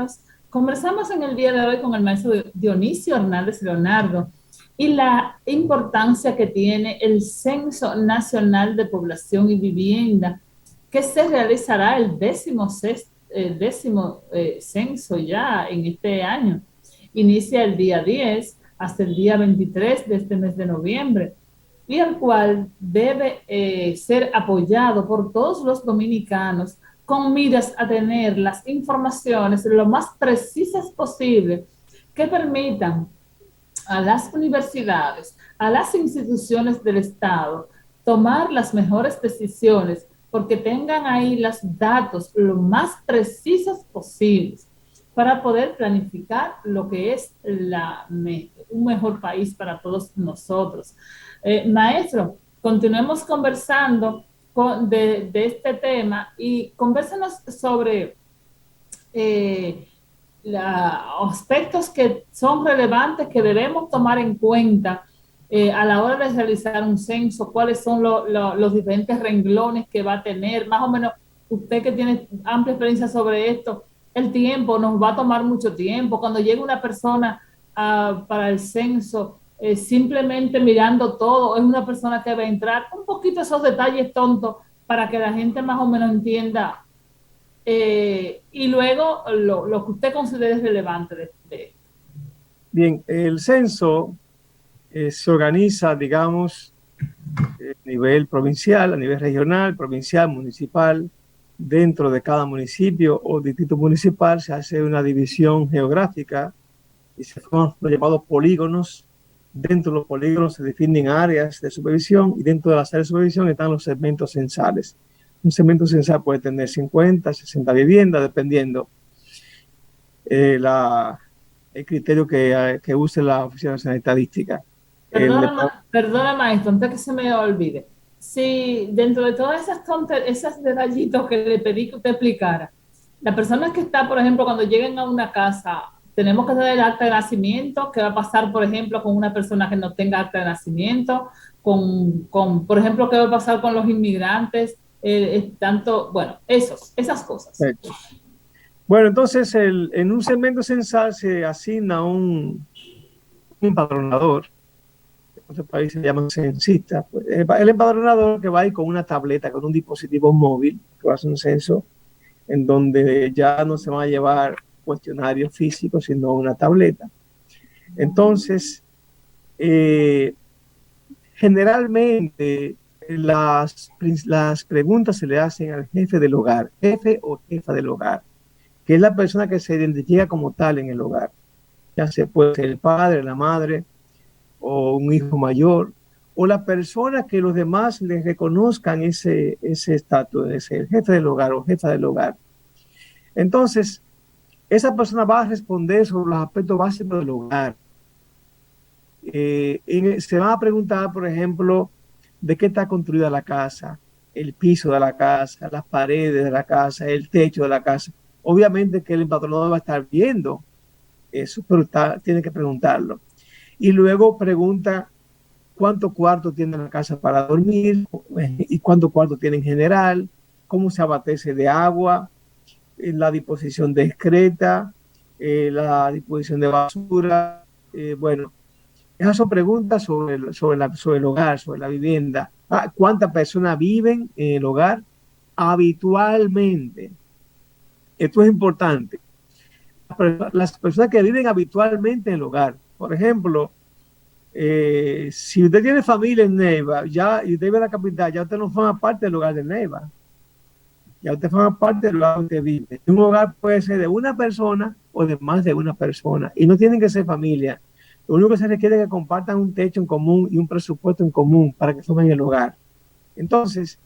Amigos. Conversamos en el día de hoy con el maestro Dionisio Hernández Leonardo y la importancia que tiene el Censo Nacional de Población y Vivienda, que se realizará el décimo censo ya en este año. Inicia el día 10 hasta el día 23 de este mes de noviembre, y el cual debe ser apoyado por todos los dominicanos con miras a tener las informaciones lo más precisas posible que permitan a las universidades, a las instituciones del Estado, tomar las mejores decisiones porque tengan ahí los datos lo más precisos posibles para poder planificar lo que es un mejor país para todos nosotros. Maestro, continuemos conversando de este tema y convérsenos sobre eh, aspectos que son relevantes que debemos tomar en cuenta a la hora de realizar un censo, cuáles son los diferentes renglones que va a tener, más o menos usted que tiene amplia experiencia sobre esto, el tiempo, nos va a tomar mucho tiempo. Cuando llegue una persona para el censo, simplemente mirando todo, es una persona que va a entrar, un poquito esos detalles tontos para que la gente más o menos entienda y luego lo que usted considere relevante de. Bien, el censo se organiza, digamos, a nivel provincial, a nivel regional, provincial, municipal. Dentro de cada municipio o distrito municipal se hace una división geográfica y se forman los llamados polígonos. Dentro de los polígonos se definen áreas de supervisión y dentro de las áreas de supervisión están los segmentos censales. Un segmento censal puede tener 50, 60 viviendas, dependiendo el criterio que use la Oficina Nacional de Estadística. Perdona, maestro, antes que se me olvide. Si dentro de todas esos detallitos que le pedí que usted explicara, la persona que está, por ejemplo, cuando lleguen a una casa, tenemos que hacer el acta de nacimiento. ¿Qué va a pasar, por ejemplo, con una persona que no tenga acta de nacimiento? Por ejemplo, ¿qué va a pasar con los inmigrantes? Bueno, esas cosas. Perfecto. Bueno, entonces en un segmento censal se asigna un empadronador. En otros países se llaman censistas. Pues, el empadronador que va a ir con una tableta, con un dispositivo móvil, que va a hacer un censo, en donde ya no se van a llevar cuestionarios físicos, sino una tableta. Entonces, generalmente las preguntas se le hacen al jefe del hogar, jefe o jefa del hogar, que es la persona que se identifica como tal en el hogar. Ya sea puede ser el padre, la madre o un hijo mayor, o la persona que los demás les reconozcan ese estatus, ese el jefe del hogar o jefa del hogar. Entonces, esa persona va a responder sobre los aspectos básicos del hogar. Se va a preguntar, por ejemplo, de qué está construida la casa, el piso de la casa, las paredes de la casa, el techo de la casa. Obviamente que el empadronador va a estar viendo eso, pero tiene que preguntarlo. Y luego pregunta cuántos cuartos tiene la casa para dormir y cuántos cuartos tiene en general, cómo se abastece de agua, la disposición de excreta, la disposición de basura. Bueno, esas son preguntas sobre el hogar, sobre la vivienda. ¿Cuántas personas viven en el hogar habitualmente? Esto es importante. Las personas que viven habitualmente en el hogar. Por ejemplo, si usted tiene familia en Neiva y usted vive en la capital, ya usted no forma parte del hogar de Neiva. Ya usted forma parte del hogar donde vive. Un hogar puede ser de una persona o de más de una persona. Y no tienen que ser familia. Lo único que se requiere es que compartan un techo en común y un presupuesto en común para que formen el hogar. Entonces,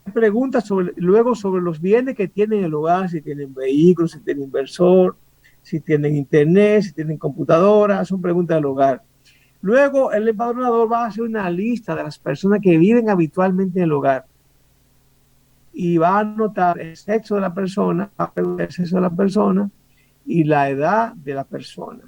hay preguntas luego sobre los bienes que tienen el hogar, si tienen vehículos, si tienen inversor, si tienen internet, si tienen computadora, son preguntas del hogar. Luego, el empadronador va a hacer una lista de las personas que viven habitualmente en el hogar y va a anotar el sexo de la persona, el sexo de la persona y la edad de la persona.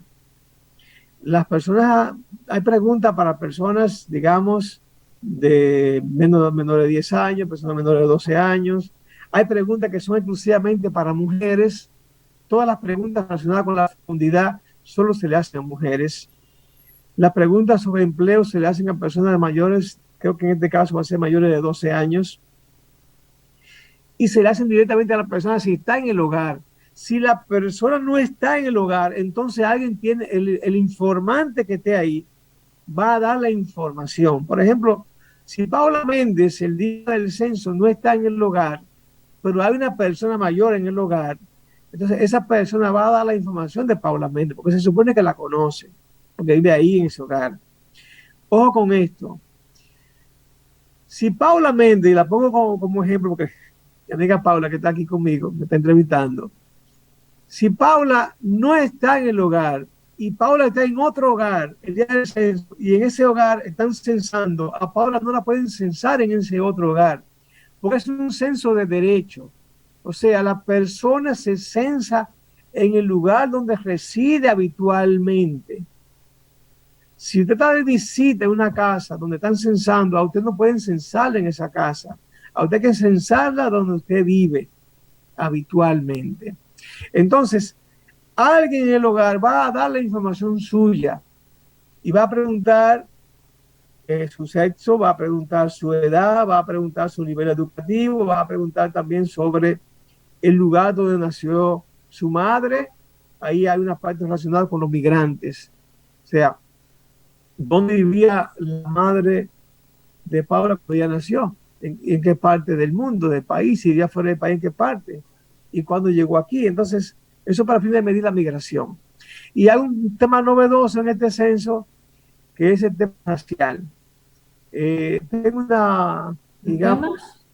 Las personas, hay preguntas para personas, digamos, de menores de 10 años, personas menores de 12 años. Hay preguntas que son exclusivamente para mujeres. todas las preguntas relacionadas con la fecundidad solo se le hacen a mujeres. Las preguntas sobre empleo se le hacen a personas mayores, creo que en este caso va a ser mayores de 12 años, y se le hacen directamente a la persona si está en el hogar. Si la persona no está en el hogar, entonces alguien tiene, el informante que esté ahí va a dar la información. Por ejemplo, si Paula Méndez el día del censo no está en el hogar, pero hay una persona mayor en el hogar, entonces esa persona va a dar la información de Paula Méndez, porque se supone que la conoce, porque vive ahí en ese hogar. Ojo con esto. Si Paula Méndez, y la pongo como ejemplo, porque mi amiga Paula, que está aquí conmigo, me está entrevistando, si Paula no está en el hogar y Paula está en otro hogar el día del censo y en ese hogar están censando, a Paula no la pueden censar en ese otro hogar, porque es un censo de derecho. O sea, la persona se censa en el lugar donde reside habitualmente. Si usted está de visita en una casa donde están censando, a usted no pueden censarla en esa casa. A usted hay que censarla donde usted vive habitualmente. Entonces, alguien en el hogar va a dar la información suya y va a preguntar su sexo, va a preguntar su edad, va a preguntar su nivel educativo, va a preguntar también sobre el lugar donde nació su madre. Ahí hay una parte relacionada con los migrantes. O sea, ¿dónde vivía la madre de Paula cuando ella nació? ¿En qué parte del mundo, del país? Si vivía fuera del país, ¿en qué parte? ¿Y cuándo llegó aquí? Entonces, eso para fin de medir la migración. Y hay un tema novedoso en este censo, que es el tema racial. Tengo una, digamos,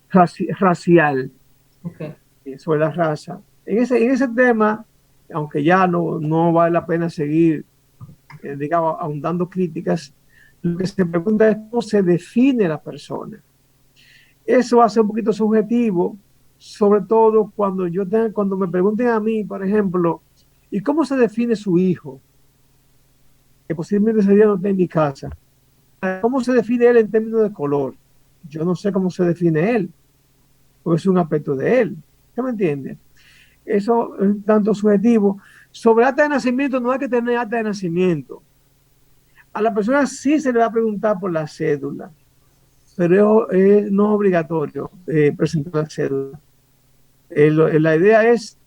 racial, okay, sobre la raza. En ese tema, aunque ya no vale la pena seguir, digamos, ahondando críticas, lo que se pregunta es cómo se define la persona. Eso va a ser un poquito subjetivo, sobre todo cuando me pregunten a mí, por ejemplo, ¿y cómo se define su hijo? Que posiblemente ese día no esté en mi casa. ¿Cómo se define él en términos de color? Yo no sé cómo se define él, porque es un aspecto de él. ¿Usted me entiende? Eso es tanto subjetivo. Sobre acta de nacimiento, no hay que tener acta de nacimiento. A la persona sí se le va a preguntar por la cédula, pero no es obligatorio presentar la cédula. La idea es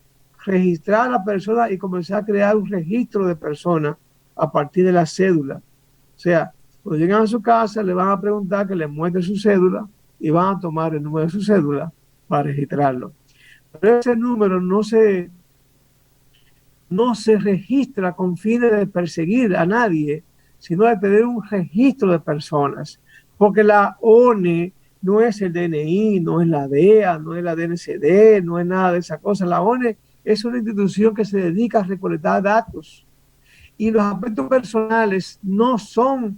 registrar a la persona y comenzar a crear un registro de personas a partir de la cédula. O sea, cuando llegan a su casa, le van a preguntar que le muestre su cédula y van a tomar el número de su cédula para registrarlo. Pero ese número no se registra con fines de perseguir a nadie, sino de tener un registro de personas. Porque la ONE no es el DNI, no es la DEA, no es la DNCD, no es nada de esa cosa. La ONE es una institución que se dedica a recolectar datos. Y los aspectos personales no son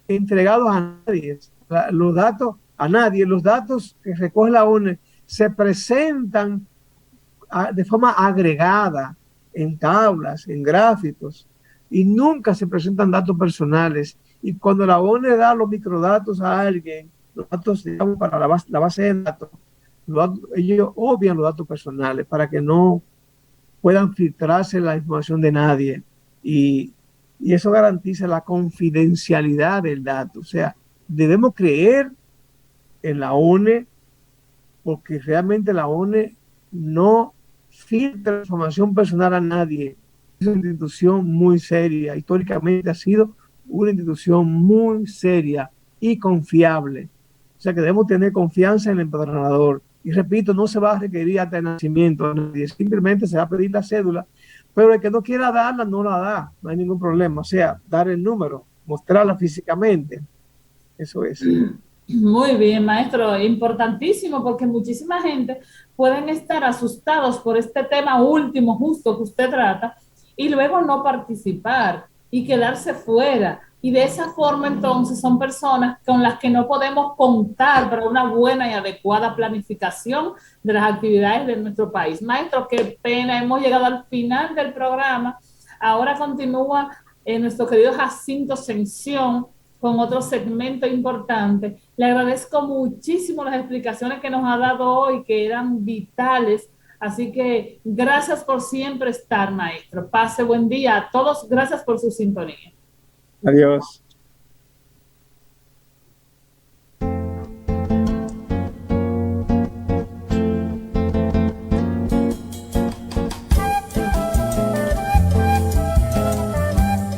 entregados a nadie. Los datos a nadie. Los datos que recoge la ONE se presentan de forma agregada en tablas, en gráficos, y nunca se presentan datos personales. Y cuando la ONE da los microdatos a alguien, los datos, digamos, para la base de datos, ellos obvian los datos personales para que no puedan filtrarse la información de nadie. Y eso garantiza la confidencialidad del dato. O sea, debemos creer en la ONE porque realmente la ONE no filtra información personal a nadie. Es una institución muy seria. Históricamente ha sido una institución muy seria y confiable. O sea que debemos tener confianza en el empadronador. Y repito, no se va a requerir acta de nacimiento a nadie, simplemente se va a pedir la cédula, pero el que no quiera darla, no la da, no hay ningún problema. O sea, dar el número, mostrarla físicamente. Eso es. Muy bien, maestro, importantísimo porque muchísima gente pueden estar asustados por este tema último justo que usted trata y luego no participar y quedarse fuera. Y de esa forma entonces son personas con las que no podemos contar para una buena y adecuada planificación de las actividades de nuestro país. Maestro, qué pena, hemos llegado al final del programa. Ahora continúa nuestro querido Jacinto Sención con otro segmento importante. Le agradezco muchísimo las explicaciones que nos ha dado hoy, que eran vitales Así que gracias por siempre estar, maestro. Pase buen día a todos. Gracias por su sintonía. Adiós.